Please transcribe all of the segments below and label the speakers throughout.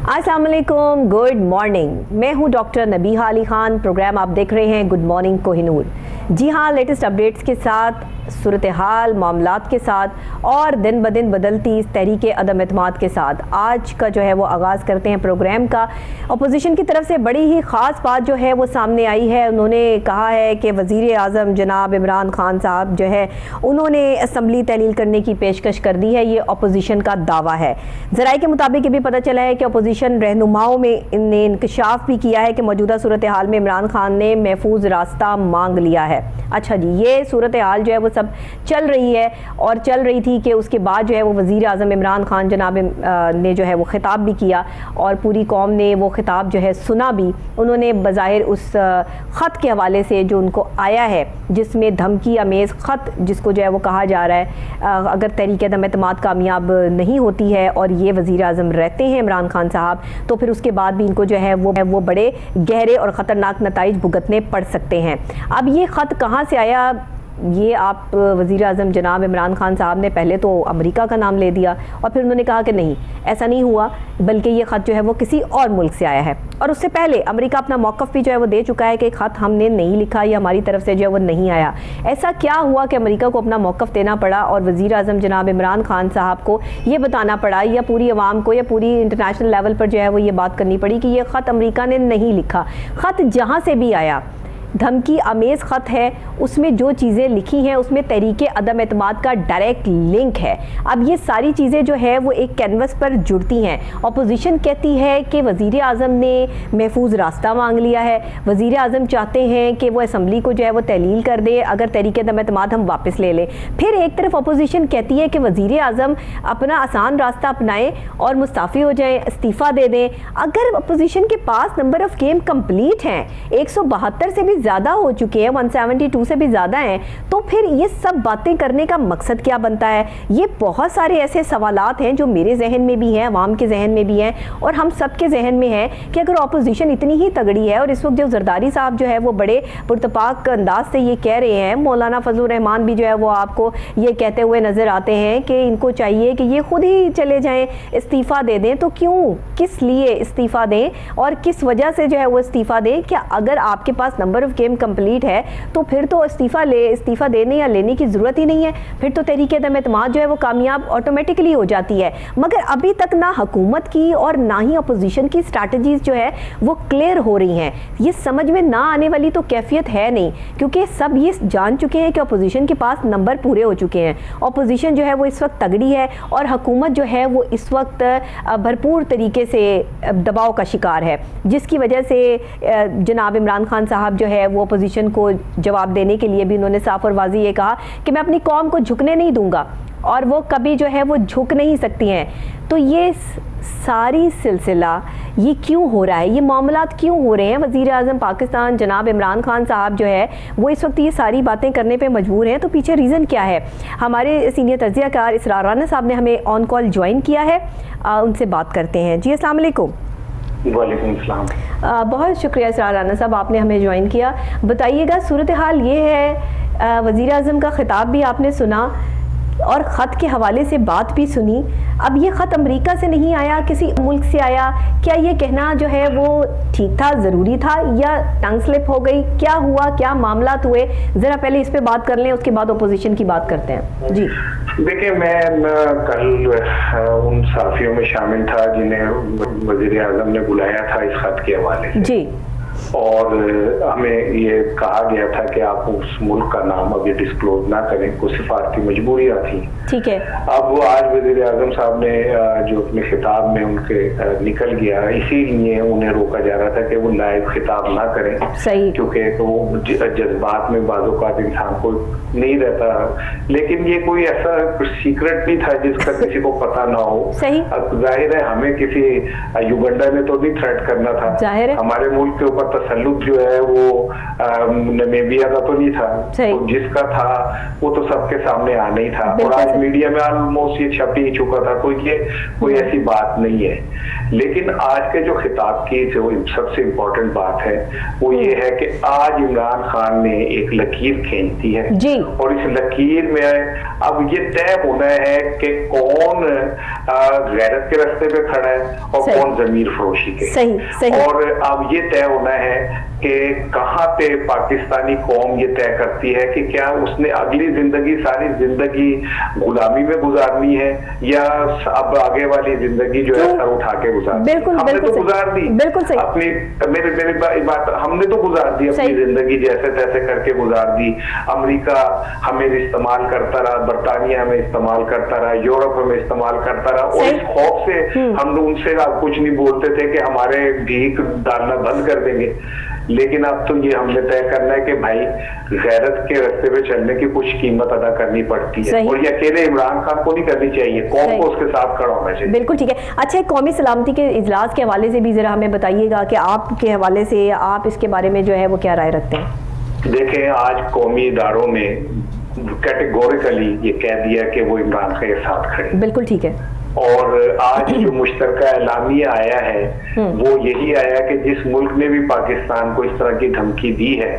Speaker 1: अस्सलाम वालेकुम, good morning. मैं हूं डॉक्टर नबीहा अली खान। प्रोग्राम आप देख रहे हैं गुड मॉर्निंग कोहिनूर। जी हाँ, लेटेस्ट अपडेट्स के साथ, सूरत हाल, मामलात के साथ और दिन ब दिन बदलती इस तहरीक अदम एतमाद के साथ आज का जो है वो आगाज़ करते हैं प्रोग्राम का। अपोजिशन की तरफ से बड़ी ही ख़ास बात जो है वो सामने आई है। उन्होंने कहा है कि वज़ीर आज़म जनाब इमरान खान साहब जो है उन्होंने असम्बली तहलील करने की पेशकश कर दी है। ये अपोजिशन का दावा है। ज़राए के मुताबिक ये भी पता चला है कि अपोजिशन रहनुमाओं में इनने इंकशाफ भी किया है कि मौजूदा सूरत हाल में इमरान खान ने महफूज रास्ता मांग लिया है। अच्छा जी, ये सूरत हाल जो है वो सब चल रही है और चल रही थी कि उसके बाद जो है वो वज़ीर आज़म इमरान खान जनाब ने जो है वो ख़िताब भी किया और पूरी कौम ने वो ख़िताब जो है सुना भी। उन्होंने बज़ाहिर उस ख़त के हवाले से जो उनको आया है जिसमें धमकी अमेज़ ख़त जिसको जो है वो कहा जा रहा है अगर तहरीक अदम एतमाद कामयाब नहीं होती है और ये वज़ीर आज़म रहते हैं इमरान खान साहब, तो फिर उसके बाद भी इनको जो है वो बड़े गहरे और ख़तरनाक नताइज भुगतने पड़ सकते हैं। अब ये ख़त कहाँ से आया, ये आप वज़ीर आज़म जनाब इमरान खान साहब ने पहले तो अमेरिका का नाम ले दिया और फिर उन्होंने कहा कि नहीं, ऐसा नहीं हुआ, बल्कि ये ख़त जो है वो किसी और मुल्क से आया है। और उससे पहले अमेरिका अपना मौक़िफ़ भी जो है वो दे चुका है कि ख़त हमने नहीं लिखा या हमारी तरफ से जो है वो नहीं आया। ऐसा क्या हुआ कि अमेरिका को अपना मौक़िफ़ देना पड़ा और वज़ीर आज़म जनाब इमरान खान साहब को ये बताना पड़ा या पूरी आवाम को या पूरी इंटरनेशनल लेवल पर जो है वो ये बात करनी पड़ी कि ये ख़त अमेरिका ने नहीं लिखा। ख़त जहाँ से भी आया धमकी अमेज़ ख़त है, उसमें जो चीज़ें लिखी हैं उसमें तहरीक अदम एतमाद का डायरेक्ट लिंक है। अब ये सारी चीज़ें जो है वो एक कैनवस पर जुड़ती हैं। अपोजिशन कहती है कि वज़ीर आज़म ने महफूज रास्ता मांग लिया है, वज़ीर आज़म चाहते हैं कि वो असम्बली को जो है वो तहलील कर दे अगर तहरीक अदम एतमाद हम वापस ले लें। फिर एक तरफ अपोजिशन कहती है कि वज़ीर आज़म अपना आसान रास्ता अपनाएं और मुस्ताफ़ी हो जाएं, इस्तीफ़ा दे दें। अगर अपोजिशन के पास नंबर ऑफ़ गेम कंप्लीट हैं, 172 से भी ज़्यादा हो चुके हैं, 172 से भी ज़्यादा हैं, तो फिर ये सब बातें करने का मकसद क्या बनता है? ये बहुत सारे ऐसे सवालात हैं जो मेरे जहन में भी हैं, अवाम के जहन में भी हैं और हम सब के जहन में हैं कि अगर अपोजिशन इतनी ही तगड़ी है और इस वक्त जो जरदारी साहब जो है वो बड़े पुरतपाक अंदाज से ये कह रहे हैं, मौलाना फजलुर रहमान भी जो है वो आपको ये कहते हुए नज़र आते हैं कि इनको चाहिए कि ये खुद ही चले जाएँ, इस्तीफ़ा दे दें। तो क्यों, किस लिए इस्तीफ़ा दें और किस वजह से जो है वो इस्तीफ़ा दें? क्या अगर आपके पास नंबर ऑफ़ गेम कंप्लीट है तो फिर तो इस्तीफ़ा देने या लेने की ज़रूरत ही नहीं है, फिर तो तहरीक अदम एतमाद जो है वो कामयाब ऑटोमेटिकली हो जाती है। मगर अभी तक ना हुकूमत की और ना ही अपोजिशन की स्ट्रैटेजीज़ जो है वो क्लियर हो रही हैं। ये समझ में ना आने वाली तो कैफियत है नहीं, क्योंकि सब ये जान चुके हैं कि अपोजिशन के पास नंबर पूरे हो चुके हैं। अपोजिशन जो है वो इस वक्त तगड़ी है और हुकूमत जो है वो इस वक्त भरपूर तरीके से दबाव का शिकार है, जिसकी वजह से जनाब इमरान खान साहब जो है वो अपोजिशन को जवाब देने के लिए भी उन्होंने साफ और वाज़ी ये कहा कि मैं अपनी कौम को झुकने नहीं दूंगा और वो कभी जो है वो झुक नहीं सकती हैं। तो ये सारी सिलसिला ये क्यों हो रहा है, ये मामलात क्यों हो रहे हैं? वज़ीर आज़म पाकिस्तान जनाब इमरान खान साहब जो है वो इस वक्त ये सारी बातें करने पे मजबूर हैं, तो पीछे रीज़न क्या है? हमारे सीनियर तज्ज़ियाकार इसरार राना साहब ने हमें ऑन कॉल ज्वाइन किया है, उनसे बात करते हैं। जी अस्सलाम वालेकुम।
Speaker 2: वालेकुम सलाम।
Speaker 1: बहुत शुक्रिया इसरार राना साहब, आपने हमें ज्वाइन किया। बताइएगा, सूरत हाल ये है, वज़ीर आज़म का ख़िताब भी आपने सुना और ख़त के हवाले से बात भी सुनी। अब ये ख़त अमेरिका से नहीं आया, किसी मुल्क से आया। क्या ये कहना जो है वो ठीक था, ज़रूरी था या टंग स्लिप हो गई? क्या हुआ, क्या मामलात हुए? ज़रा पहले इस पे बात कर लें, उसके बाद अपोजिशन की बात करते हैं। जी
Speaker 2: देखिए, मैं कल उन साफियों में शामिल था जिन्हें वज़ीर आज़म ने बुलाया था इस ख़त के हवाले से। जी, और हमें ये कहा गया था कि आप उस मुल्क का नाम अभी डिस्क्लोज ना करें, कुछ सिफारती मजबूरियां थी। ठीक है। अब वो आज वज़ीर आज़म साहब ने जो अपने खिताब में उनके निकल गया, इसीलिए उन्हें रोका जा रहा था कि वो लाइव खिताब ना करें। सही। क्योंकि तो वो जज्बात में बाज़-औक़ात इंसान को नहीं रहता, लेकिन ये कोई ऐसा सीक्रेट नहीं था जिसका किसी को पता ना हो। सही। अब जाहिर है हमें किसी युगंडा ने तो नहीं थ्रेट करना था, हमारे मुल्क के ऊपर पर तसल्लुत जो है वो नमीबिया का तो नहीं था, तो जिसका था वो तो सबके सामने आना ही था, और आज मीडिया में ऑलमोस्ट ये छप ही चुका था, कोई ऐसी बात नहीं है। लेकिन आज के जो खिताब की जो सबसे इम्पोर्टेंट बात है वो ये है कि आज इमरान खान ने एक लकीर खींची है जी। और इस लकीर में अब ये तय होना है कि कौन गैरत के रास्ते पे खड़ा है और कौन जमीर फरोशी के। सही। और अब ये तय होना है कि कहाँ पे पाकिस्तानी कौम ये तय करती है कि क्या उसने अगली जिंदगी सारी जिंदगी गुलामी में गुजारनी है या अब आगे वाली जिंदगी जो है सर उठा के गुजारनी। हमने तो गुजार दी अपनी, मेरी बात, हमने तो गुजार दी अपनी जिंदगी जैसे तैसे करके गुजार दी। अमेरिका हमें इस्तेमाल करता रहा, बरतानिया हमें इस्तेमाल करता रहा, यूरोप हमें इस्तेमाल करता रहा, और इस खौफ से हम लोग उनसे कुछ नहीं बोलते थे कि हमारे भीख डालना बंद कर देंगे। लेकिन अब तो ये हमने तय करना है कि भाई गैरत के रास्ते पे चलने की कुछ कीमत अदा करनी पड़ती है, और ये अकेले इमरान खान को नहीं करनी चाहिए, कौम को उसके साथ खड़ा होना चाहिए। बिल्कुल ठीक है। अच्छा, कौमी सलामती के इजलास के हवाले से भी जरा हमें बताइएगा कि आपके हवाले से आप इसके बारे में जो है वो क्या राय रखते हैं? देखें, आज कौमी इदारों ने कैटेगोरिकली ये कह दिया कि वो इमरान खान के साथ खड़े। बिल्कुल ठीक है। और आज जो मुश्तरका एलामिया आया है वो यही आया कि जिस मुल्क ने भी पाकिस्तान को इस तरह की धमकी दी है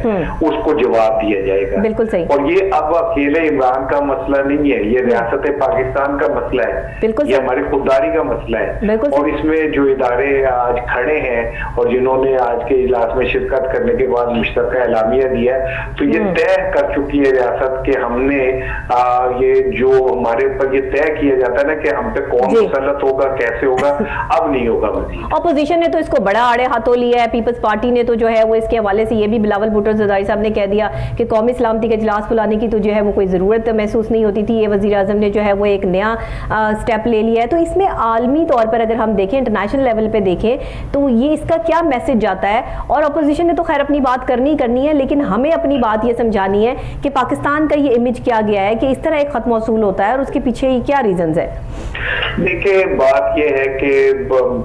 Speaker 2: उसको जवाब दिया जाएगा। बिल्कुल सही। और ये अब अकेले इमरान का मसला नहीं है, ये रियासत पाकिस्तान का मसला है, बिल्कुल ये हमारी खुददारी का मसला है। और इसमें जो इदारे आज खड़े हैं और जिन्होंने आज के इजलास में शिरकत करने के बाद मुश्तरका एलामिया दिया, तो ये तय कर चुकी है रियासत के हमने ये जो हमारे ऊपर ये तय किया जाता है ना कि हम पे मुसल्लत होगा, कैसे होगा, अब नहीं होगा। ऑपोजिशन ने तो इसको बड़ा आड़े हाथों लिया है। पीपल्स पार्टी ने तो जो है वो इसके हवाले से ये भी बिलावल भुट्टो जरदारी साहब ने कह दिया कि कौमी सलामती के इजलास बुलाने की तो जो है वो कोई ज़रूरत महसूस नहीं होती थी, ये वज़ीर आज़म ने जो है वो एक नया स्टेप ले लिया है। तो इसमें आलमी तौर पर अगर हम देखें, इंटरनेशनल लेवल पर देखें, तो ये इसका क्या मैसेज जाता है? और अपोजिशन ने तो खैर अपनी बात करनी है, लेकिन हमें अपनी बात ये समझानी है कि पाकिस्तान का ये इमेज क्या गया है कि इस तरह एक खत मौसूल होता है और उसके पीछे क्या रीजंस है? देखिए, बात यह है कि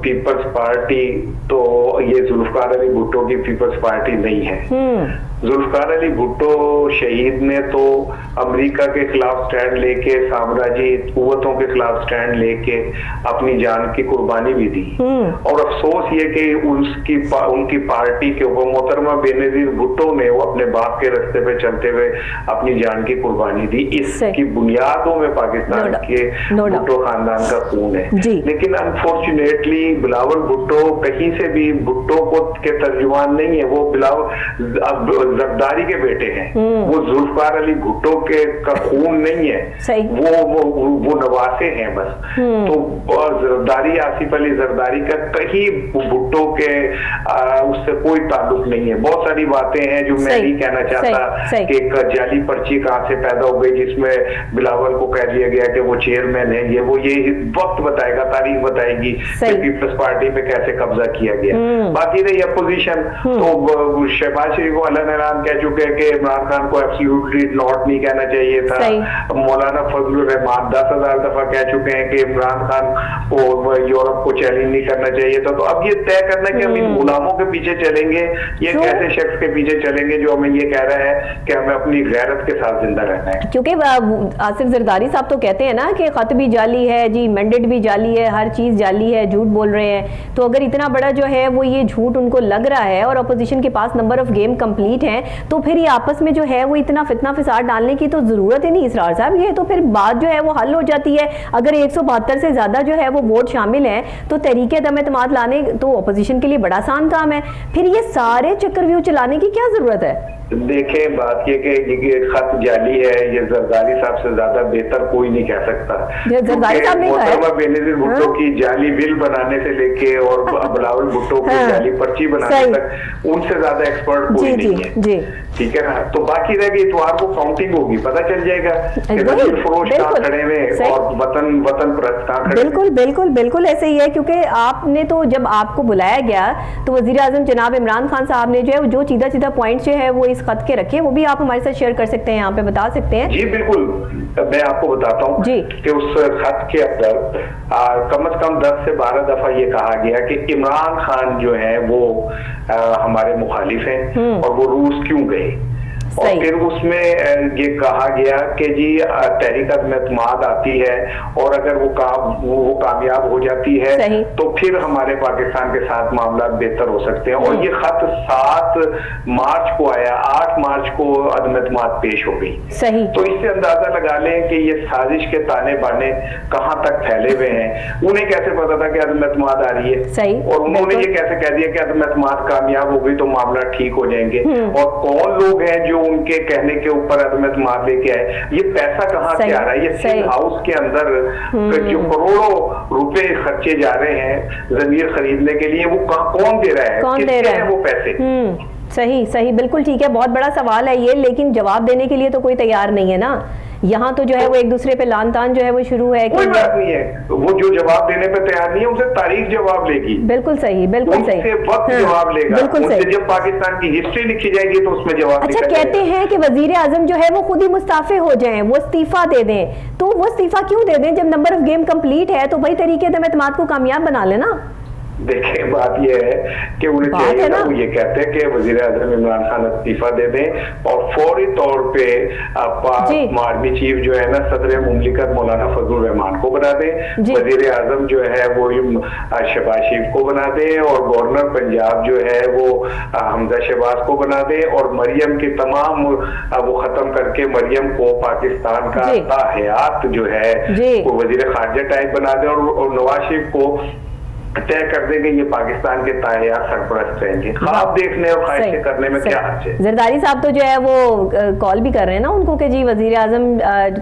Speaker 2: पीपल्स पार्टी तो ये जुल्फकार अली भुट्टो की पीपल्स पार्टी नहीं है। जुल्फकार अली भुट्टो शहीद ने तो अमेरिका के खिलाफ स्टैंड लेके, साम्राज्यी कुव्वतों के खिलाफ स्टैंड लेके अपनी जान की कुर्बानी भी दी। और अफसोस ये कि उनकी पार्टी के ऊपर मोहतरमा बेनजीर भुट्टो ने वो अपने बाप के रास्ते पे चलते हुए अपनी जान की कुर्बानी दी। इसकी बुनियादों में पाकिस्तान के भुट्टो खानदान का खून है। लेकिन अनफॉर्चुनेटली बिलावल भुट्टो कहीं से भी भुट्टो को के तर्जुमान नहीं है, वो बिलावल जरदारी के बेटे हैं, वो जुल्फकार अली भुट्टो के का खून नहीं है, वो नवासे हैं बस। तो जरदारी, आसिफ अली जरदारी का कहीं भुट्टो के उससे कोई ताल्लुक नहीं है। बहुत सारी बातें हैं जो मैं नहीं कहना चाहता कि एक जाली पर्ची कहां से पैदा हो गई जिसमें बिलावल को कह दिया गया कि वो चेयरमैन है। ये वक्त बताएगा, तारीख बताएगी कि पीपल्स पार्टी पे कैसे कब्जा किया गया। बाकी रही अपोजिशन, तो शहबाज शरीफ को अल्लाह नाम कह चुके हैं कि इमरान खान को एब्सोल्युटली नॉट नहीं कहना चाहिए था। मौलाना फजलुर रहमान 10,000 दफा कह चुके हैं कि इमरान खान को यूरोप को चैलेंज नहीं करना चाहिए था। तो अब ये तय करना कि हम इन गुलामों के पीछे चलेंगे, ये कैसे शख्स के पीछे चलेंगे जो हमें ये कह रहा है कि हमें अपनी गैरत के साथ जिंदा रहना है। क्योंकि आसिफ जरदारी साहब तो कहते हैं ना कि खत भी जाली है जी, मैंडेट भी जाली है, हर चीज जाली है, झूठ बोल रहे हैं। तो अगर इतना बड़ा जो है वो ये झूठ उनको लग रहा है और अपोजिशन के पास नंबर ऑफ गेम कंप्लीट है, तो फिर ये आपस में जो है वो इतना फितना फिसाद डालने की तो जरूरत ही नहीं इसरार साहब। ये तो फिर बात जो है वो हल हो जाती है। अगर 172 से ज्यादा जो है वो वोट शामिल है तो तरीके दम एतमाद लाने तो अपोजिशन के लिए बड़ा आसान काम है। फिर ये सारे चक्रव्यूह चलाने की क्या जरूरत है? देखें, बात ये कि खत जाली है, ये जरदारी साहब से ज्यादा बेहतर कोई नहीं कह सकता। मोहतरमा बेनजीर भुट्टो की जाली बिल बनाने से लेके और बिलावल भुट्टो की जाली पर्ची बनाने तक उनसे ज्यादा एक्सपर्ट कोई नहीं है। ठीक है ना? तो बाकी रह गई इतवार को काउंटिंग होगी, पता चल जाएगा कि वजीर फरोश कहां खड़े हैं और वतन परस्त कहां खड़े। बिल्कुल बिल्कुल बिल्कुल ऐसे ही है, क्योंकि आपने तो जब आपको बुलाया गया तो वजीर आजम जनाब इमरान खान साहब ने जो है जो सीधा सीधा पॉइंट जो है वो इस
Speaker 1: इस खत के रखे, वो भी आप हमारे साथ शेयर कर सकते हैं, यहाँ पे बता सकते हैं?
Speaker 2: जी बिल्कुल, मैं आपको बताता हूँ कि उस खत के अंदर कम से कम 10 से 12 दफा ये कहा गया कि इमरान खान जो है वो हमारे मुखालिफ हैं और वो रूस क्यों गए। और फिर उसमें ये कहा गया कि जी तहरीक अदम-ए-एतमाद आती है और अगर वो कामयाब हो जाती है तो फिर हमारे पाकिस्तान के साथ मामला बेहतर हो सकते हैं। और ये खत 7 मार्च को आया, 8 मार्च को अदम-ए-एतमाद पेश हो गई। तो इससे अंदाजा लगा लें कि ये साजिश के ताने बाने कहाँ तक फैले हुए हैं। उन्हें कैसे पता था कि अदम-ए-एतमाद आ रही है, और उन्होंने ये कैसे कह दिया कि अदम-ए-एतमाद कामयाब हो गई तो मामला ठीक हो जाएंगे। और कौन लोग हैं जो उनके कहने के ऊपर अदम-ए-एतमाद लेके आए? ये पैसा कहाँ से आ रहा है? ये सिंध हाउस के अंदर जो करोड़ों रुपए खर्चे जा रहे हैं जमीर खरीदने के लिए, वो कौन दे रहा है?
Speaker 1: कौन दे रहा है
Speaker 2: वो पैसे?
Speaker 1: सही, बिल्कुल ठीक है, बहुत बड़ा सवाल है ये, लेकिन जवाब देने के लिए तो कोई तैयार नहीं है ना। यहाँ तो जो है वो एक दूसरे पे लान तान जो है वो शुरू है।
Speaker 2: कोई बात नहीं है, वो जो जवाब देने पे तैयार नहीं है उनसे तारीख जवाब लेगी।
Speaker 1: बिल्कुल सही,
Speaker 2: उनसे वक्त जवाब लेगा। बिल्कुल सही। जब पाकिस्तान की हिस्ट्री लिखी जाएगी तो उसमें जवाब।
Speaker 1: अच्छा, कहते हैं कि वजीर आजम जो है वो खुद ही मुस्ताफे हो जाएं, वो इस्तीफा दे दें, तो वो इस्तीफा क्यों दे दें? जब नंबर ऑफ गेम कंप्लीट है तो वही तरीके से अदम-ए-एतमाद को कामयाब बना लेना।
Speaker 2: देखिए बात यह है कि उन्हें चाहिए ना, वो ये कहते हैं कि वजीर आजम इमरान खान इस्तीफा दे दें और फौरी तौर पे आर्मी चीफ जो है ना सदर मुमलिकत मौलाना फजलुर रहमान को बना दें, वजीर आजम जो है वो शहबाज शरीफ को बना दें, और गवर्नर पंजाब जो है वो हमजा शहबाज को बना दें, और मरियम की तमाम वो खत्म करके मरियम को पाकिस्तान का ताहयात जो है वो वजीर खारजा टाइप बना दें, और नवाज शरीफ को तय कर देंगे ये पाकिस्तान के ताहयात सरपरस्त रहेंगे। ख्वाब देखने और ख्वाहिशें करने में क्या हर्ज है?
Speaker 1: जरदारी साहब तो जो है वो कॉल भी कर रहे हैं ना उनको कि जी वजीर आजम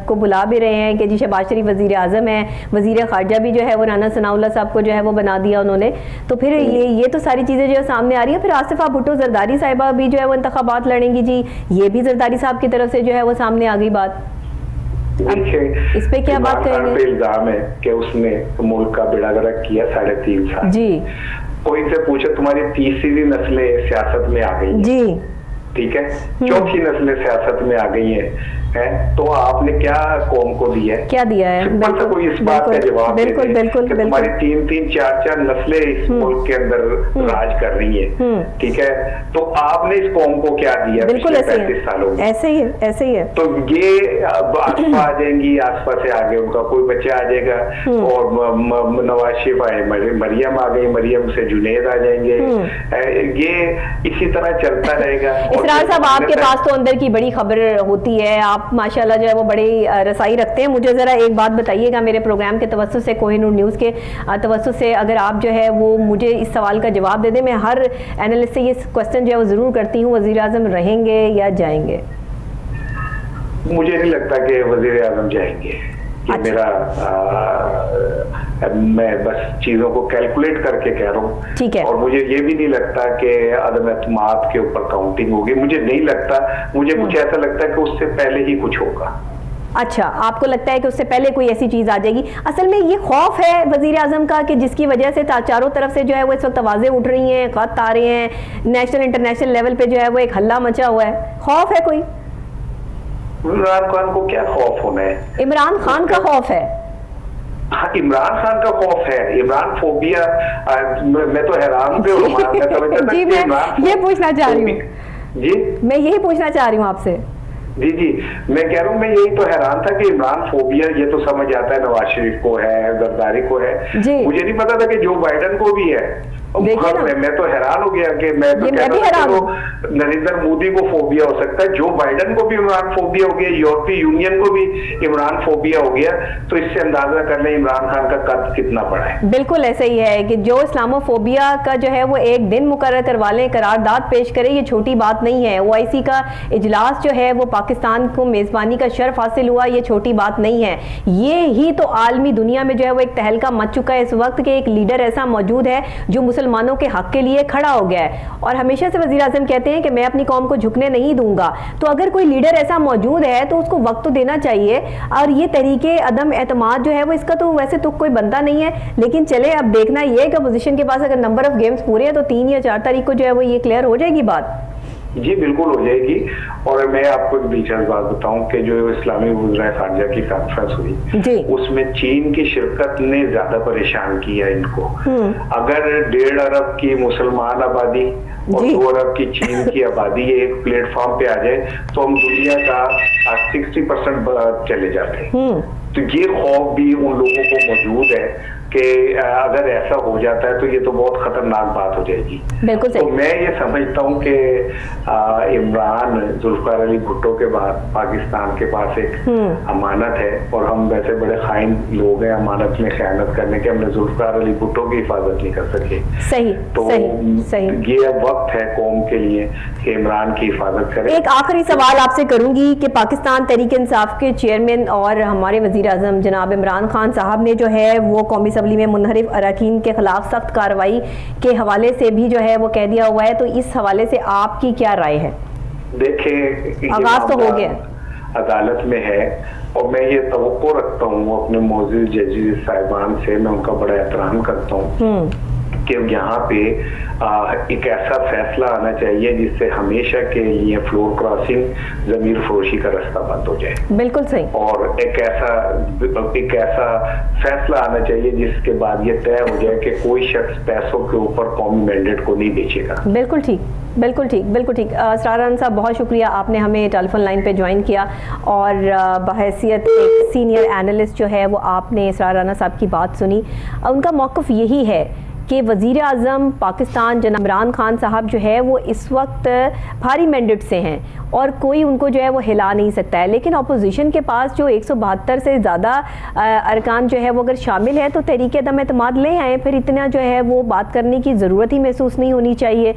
Speaker 1: को बुला भी रहे हैं कि जी शहबाज शरीफ वजीर आजम है, वजीर खारजा भी जो है वो राना सनाउल्लाह साहब को जो है वो बना दिया उन्होंने। तो फिर ये तो सारी चीजें जो है सामने आ रही है। फिर आसिफा भुट्टो जरदारी साहिबा भी जो है वो इंतखाबात लड़ेंगी जी, ये भी जरदारी साहब की तरफ से जो है वो सामने आ गई बात। इस पे क्या बात करेंगे?
Speaker 2: इल्जाम है कि उसने मुल्क का बेड़ा गर्क किया 3.5 साल जी। कोई से पूछे तुम्हारी तीसरी नस्लें सियासत में आ गई जी, ठीक है, चौथी नस्लें सियासत में आ गई है, तो आपने क्या कौम को दिया है?
Speaker 1: क्या दिया है?
Speaker 2: बिल्कुल, कोई इस बात का जवाब
Speaker 1: बिल्कुल बिल्कुल
Speaker 2: तुम्हारी 3-3, 4-4 नस्लें इस मुल्क के अंदर राज कर रही है, ठीक है, तो आपने इस कौम को क्या दिया?
Speaker 1: बिल्कुल
Speaker 2: 35 सालों में
Speaker 1: ऐसे ही है।
Speaker 2: तो ये आसपा आ जाएंगी, आसपा से आगे उनका कोई बच्चा आ जाएगा, और नवाज शरीफ आए, मरियम आ गई, मरियम से जुनेद आ जाएंगे, ये इसी तरह चलता रहेगा।
Speaker 1: इसरार साहब, आपके पास तो अंदर की बड़ी खबर होती है, आप माशाल्लाह जो है वो बड़ी रसाई रखते हैं। मुझे जरा एक बात बताइएगा, मेरे प्रोग्राम के तवज्जुह से, कोहिनूर न्यूज़ के तवज्जुह से, अगर आप जो है वो मुझे इस सवाल का जवाब दे दें। मैं हर एनालिस्ट से ये क्वेश्चन जो है वो जरूर करती हूँ, वजीर आजम रहेंगे या जाएंगे?
Speaker 2: मुझे नहीं लगता कि वजीर आजम जाएंगे। मेरा मैं बस चीजों को कैलकुलेट करके कह रहा हूँ, ठीक है, और मुझे ये भी नहीं लगता कि अदम-ए-एतमाद के ऊपर काउंटिंग होगी, मुझे नहीं लगता। मुझे कुछ ऐसा लगता है कि उससे पहले ही कुछ होगा।
Speaker 1: अच्छा, आपको लगता है कि उससे पहले कोई ऐसी चीज आ जाएगी? असल में ये खौफ है वजीर आजम का कि जिसकी वजह से चारों तरफ से जो है वो इस वक्त आवाजें उठ रही हैं, खत आ रहे हैं, नेशनल इंटरनेशनल लेवल पे जो है वो एक हल्ला मचा हुआ है। खौफ है कोई?
Speaker 2: इमरान खान को क्या खौफ होना है?
Speaker 1: इमरान खान का खौफ है।
Speaker 2: हाँ, इमरान खान का खौफ है, इमरान फोबिया। मैं तो हैरान हूँ
Speaker 1: जी, मैं ये पूछना चाह रही हूँ जी, मैं यही पूछना चाह रही हूँ आपसे।
Speaker 2: जी, मैं कह रहा हूँ, मैं यही तो हैरान था कि इमरान फोबिया, ये तो समझ आता है नवाज शरीफ को है, जरदारी को है, मुझे नहीं पता था कि जो बाइडन को भी है। मैं तो हैरान हो गया कि मैं तो कहता हूँ नरेंद्र मोदी को फोबिया हो सकता है, जो बाइडन को भी इमरान फोबिया हो गया, यूरोपीय यूनियन को भी इमरान फोबिया हो गया, तो इससे अंदाजा कर ले इमरान खान का कद कितना बड़ा है।
Speaker 1: बिल्कुल ऐसा ही है कि जो इस्लामोफोबिया का जो है वो एक दिन मुकर्रर करवा लें, करारदाद पेश करे, ये छोटी बात नहीं है। OIC का इजलास जो है वो पाकिस्तान को मेजबानी का शर्फ हासिल हुआ, ये छोटी बात नहीं है। ये ही तो आलमी दुनिया में जो है वो एक तहलका मच चुका है इस वक्त के एक लीडर ऐसा मौजूद है जो मुसलमानों के हक के लिए खड़ा हो गया है, और हमेशा से वजीर आजम कहते हैं कि मैं अपनी कौम को झुकने नहीं दूंगा। तो अगर कोई लीडर ऐसा मौजूद है तो उसको वक्त तो देना चाहिए, और ये तरीके अदम एतमाद जो है वो इसका तो वैसे तो कोई बनता नहीं है। लेकिन चले, अब देखना ये कि अपोजिशन के पास अगर नंबर ऑफ गेम्स पूरे हैं तो 3 या 4 तारीख को जो है वो ये क्लियर हो जाएगी बात।
Speaker 2: जी बिल्कुल हो जाएगी। और मैं आपको एक दिलचस्प बात बताऊं कि जो इस्लामी वज़ीर ख़ारजा की कॉन्फ्रेंस हुई उसमें चीन की शिरकत ने ज्यादा परेशान किया इनको। अगर 1.5 अरब की मुसलमान आबादी और 2 अरब की चीन की आबादी एक प्लेटफॉर्म पे आ जाए तो हम दुनिया का 60% चले जाते हैं। तो ये खौफ भी उन लोगों को मौजूद है कि अगर ऐसा हो जाता है तो ये तो बहुत खतरनाक बात हो जाएगी।
Speaker 1: बिल्कुल सही।
Speaker 2: तो मैं ये समझता हूँ कि इमरान जुल्फिकार अली भुट्टो के बाद पाकिस्तान के पास एक अमानत है और हम वैसे बड़े खाइन लोग हैं अमानत में खयानत करने के, हमने जुल्फिकार अली भुट्टो की हिफाजत नहीं कर सके।
Speaker 1: सही,
Speaker 2: तो
Speaker 1: सही।
Speaker 2: ये अब वक्त है कौम के लिए कि इमरान की हिफाजत करें।
Speaker 1: एक आखिरी सवाल आपसे करूंगी कि पाकिस्तान तहरीक इंसाफ के चेयरमैन और हमारे वजीर आजम जनाब इमरान खान साहब ने जो है वो कौमी असम्बली में मुनहरिफ अरकान के खिलाफ सख्त कार्रवाई के हवाले से भी जो है वो कह दिया हुआ है, तो इस हवाले से आपकी क्या राय है?
Speaker 2: देखिए
Speaker 1: आगाज तो हो गया,
Speaker 2: अदालत में है और मैं ये तवक्को रखता हूँ अपने मौजूद जजेस साहिबान से, मैं उनका बड़ा एहतराम करता हूँ कि यहाँ पे एक ऐसा फैसला आना चाहिए जिससे हमेशा के लिए फ्लोर क्रॉसिंग जमीर फरोशी का रास्ता बंद हो जाए।
Speaker 1: बिल्कुल सही।
Speaker 2: और एक ऐसा फैसला आना चाहिए जिसके बाद ये तय हो जाए कि कोई शख्स पैसों के ऊपर कौमी मैंडेट को नहीं बेचेगा।
Speaker 1: बिल्कुल ठीक, बिल्कुल ठीक, बिल्कुल ठीक। इसरार राना साहब बहुत शुक्रिया, आपने हमें टेलीफोन लाइन पे ज्वाइन किया और बहैसियत एक सीनियर एनालिस्ट जो है वो आपने इसरार राना साहब की बात सुनी। उनका मौक़िफ़ यही है कि वज़ीर आज़म पाकिस्तान जनाब इमरान खान साहब जो है वो इस वक्त भारी मैंडेट से हैं और कोई उनको जो है वो हिला नहीं सकता है, लेकिन अपोजिशन के पास जो 172 से ज़्यादा अरकान जो है वो अगर शामिल है तो तहरीक अदम एतमाद ले आए, फिर इतना जो है वो बात करने की ज़रूरत ही महसूस नहीं होनी चाहिए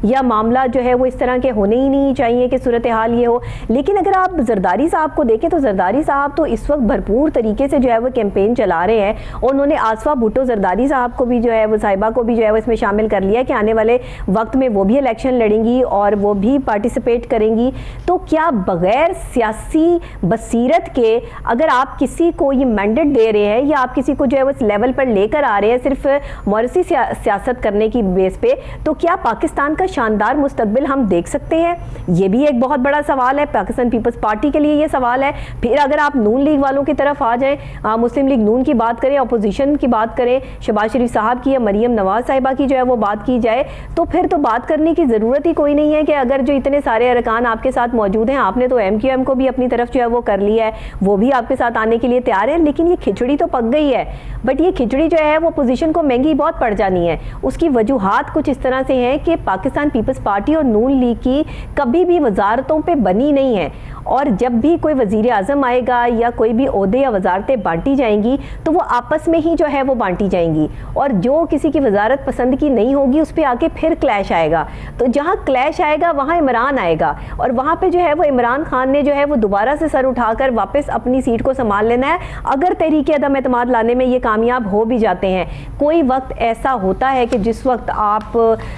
Speaker 1: या मामला जो है वो इस तरह के होने ही नहीं चाहिए कि सूरत हाल ये हो। लेकिन अगर आप जरदारी साहब को देखें तो जरदारी साहब तो इस वक्त भरपूर तरीके से जो है वो कैंपेन चला रहे हैं और उन्होंने आसफा भुट्टो जरदारी साहब को भी जो है वो साहिबा को भी जो है वो इसमें शामिल कर लिया कि आने वाले वक्त में वो भी इलेक्शन लड़ेंगी और वो भी पार्टिसिपेट करेंगी। तो क्या बगैर सियासी बसीरत के अगर आप किसी को ये मैंडेट दे रहे हैं या आप किसी को जो है वो इस लेवल पर लेकर आ रहे हैं सिर्फ मौरसी सियासत करने की बेस पे, तो क्या पाकिस्तान का शानदार मुस्तकबिल हम देख सकते हैं? ये भी एक बहुत बड़ा सवाल है, पाकिस्तान पीपल्स पार्टी के लिए ये सवाल है। फिर अगर आप नून लीग वालों की तरफ आ जाएं, मुस्लिम लीग नून की बात करें, अपोजिशन की बात करें, शहबाज शरीफ साहब की या मरियम नवाज साहिबा की जो है वो बात की जाए, तो फिर तो बात करने की ज़रूरत ही कोई नहीं है कि अगर जो इतने सारे अरकान आपके साथ मौजूद हैं, आपने तो MQM को भी अपनी तरफ जो है वो कर लिया है, वो भी आपके साथ आने के लिए तैयार है, लेकिन ये खिचड़ी तो पक गई है। बट ये खिचड़ी जो है वो अपोजिशन को महंगी बहुत पड़ जानी है। उसकी वजूहात कुछ इस तरह से हैं कि पाकिस्तान पीपल्स पार्टी और नून लीग की कभी भी वजारतों पे बनी नहीं है और जब भी कोई वजीर आज़म आएगा या कोई भी ओहदे या वजारतें बांटी जाएंगी तो वो आपस में ही जो है वो बांटी जाएंगी और जो किसी की वजारत पसंद की नहीं होगी उस पर आके फिर क्लैश आएगा। तो जहाँ क्लैश आएगा वहाँ इमरान आएगा और वहाँ पे जो है वो इमरान खान ने जो है वो दोबारा से सर उठाकर वापस अपनी सीट को संभाल लेना है। अगर तहरीक अदम एतमाद लाने में ये कामयाब हो भी जाते हैं, कोई वक्त ऐसा होता है कि जिस वक्त आप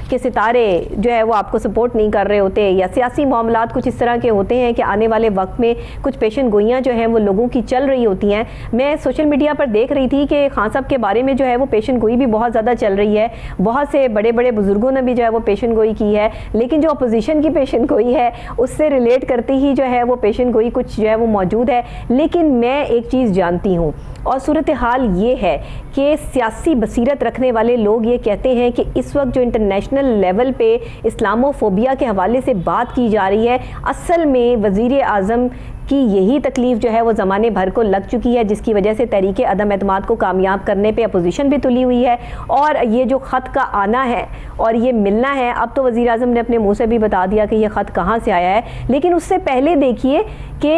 Speaker 1: के सितारे जो है वो आपको सपोर्ट नहीं कर रहे होते या सियासी मामलात कुछ इस तरह के होते हैं कि आने वाले वक्त में कुछ पेशन गोइयाँ जो हैं वो लोगों की चल रही होती हैं। मैं सोशल मीडिया पर देख रही थी कि खान साहब के बारे में जो है वो पेशन गोई भी बहुत ज़्यादा चल रही है, बहुत से बड़े बड़े बुजुर्गों ने भी जो है वो पेशन गोई की है, लेकिन जो अपोजिशन की पेशन गोई है उससे रिलेट करती ही जो है वो पेशन गोई कुछ जो है वो मौजूद है। लेकिन मैं एक चीज़ जानती हूँ और सूरत हाल ये है कि सियासी बसीरत रखने वाले लोग ये कहते हैं कि इस वक्त जो इंटरनेशनल लेवल पे इस्लामोफोबिया के हवाले से बात की जा रही है, असल में वज़ीर आज़म की यही तकलीफ जो है वो ज़माने भर को लग चुकी है, जिसकी वजह से तहरीक अदम एतमाद को कामयाब करने पे अपोजिशन भी तुली हुई है। और ये जो ख़त का आना है और ये मिलना है, अब तो वज़ीर आज़म ने अपने मुंह से भी बता दिया कि ये ख़त कहाँ से आया है, लेकिन उससे पहले देखिए कि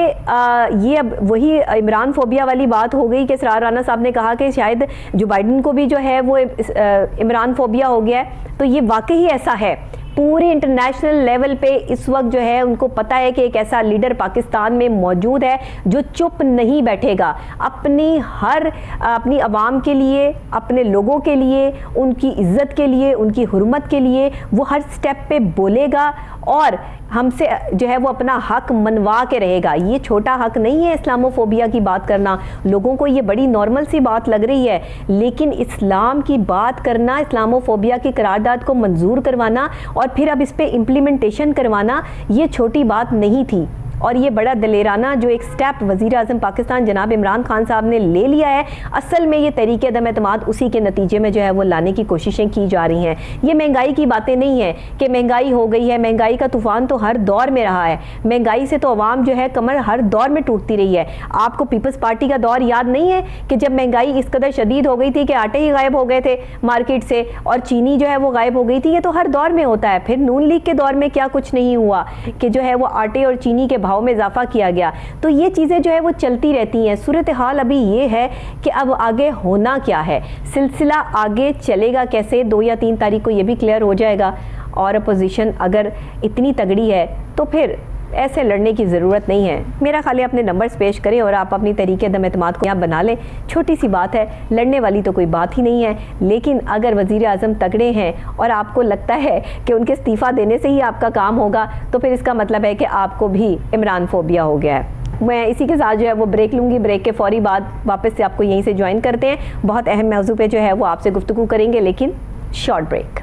Speaker 1: ये अब वही इमरान फोबिया वाली बात हो गई कि इसरार राना साहब ने कहा कि शायद जो बाइडन को भी जो है वो इमरान फोबिया हो गया है। तो ये वाकई ऐसा है, पूरे इंटरनेशनल लेवल पे इस वक्त जो है उनको पता है कि एक ऐसा लीडर पाकिस्तान में मौजूद है जो चुप नहीं बैठेगा, अपनी आवाम के लिए, अपने लोगों के लिए, उनकी इज्जत के लिए, उनकी हुर्मत के लिए वो हर स्टेप पे बोलेगा और हमसे जो है वो अपना हक मनवा के रहेगा। ये छोटा हक नहीं है इस्लामोफोबिया की बात करना, लोगों को ये बड़ी नॉर्मल सी बात लग रही है, लेकिन इस्लाम की बात करना, इस्लामोफोबिया की करारदाद को मंजूर करवाना और और फिर अब इस पे इम्प्लीमेंटेशन करवाना ये छोटी बात नहीं थी। और ये बड़ा दलेराना जो एक स्टेप वज़ीर आज़म पाकिस्तान जनाब इमरान खान साहब ने ले लिया है, असल में ये तरीके अदम एतमाद उसी के नतीजे में जो है वो लाने की कोशिशें की जा रही हैं। ये महंगाई की बातें नहीं है कि महंगाई हो गई है, महंगाई का तूफ़ान तो हर दौर में रहा है, महंगाई से तो अवाम जो है कमर हर दौर में टूटती रही है। आपको पीपल्स पार्टी का दौर याद नहीं है कि जब महंगाई इस कदर शदीद हो गई थी कि आटे ही गायब हो गए थे मार्केट से और चीनी जो है वो गायब हो गई थी। ये तो हर दौर में होता है। फिर नून लीग के दौर में क्या कुछ नहीं हुआ कि जो है वो आटे और चीनी के भाव में इजाफा किया गया। तो ये चीज़ें जो है वो चलती रहती हैं। सूरत हाल अभी ये है कि अब आगे होना क्या है, सिलसिला आगे चलेगा कैसे, 2 या 3 तारीख को ये भी क्लियर हो जाएगा। और अपोजिशन अगर इतनी तगड़ी है तो फिर ऐसे लड़ने की ज़रूरत नहीं है। मेरा ख्याल है अपने नंबर्स पेश करें और आप अपनी तरीके दम एतमाद को यहाँ बना लें। छोटी सी बात है, लड़ने वाली तो कोई बात ही नहीं है। लेकिन अगर वज़ीर आज़म तगड़े हैं और आपको लगता है कि उनके इस्तीफ़ा देने से ही आपका काम होगा, तो फिर इसका मतलब है कि आपको भी इमरान फोबिया हो गया है। मैं इसी के साथ जो है वो ब्रेक लूँगी। ब्रेक के फौरी बाद वापस से आपको यहीं से ज्वाइन करते हैं। बहुत अहम मौजू पे जो है वो आपसे गुफ्तगू करेंगे, लेकिन शॉर्ट ब्रेक।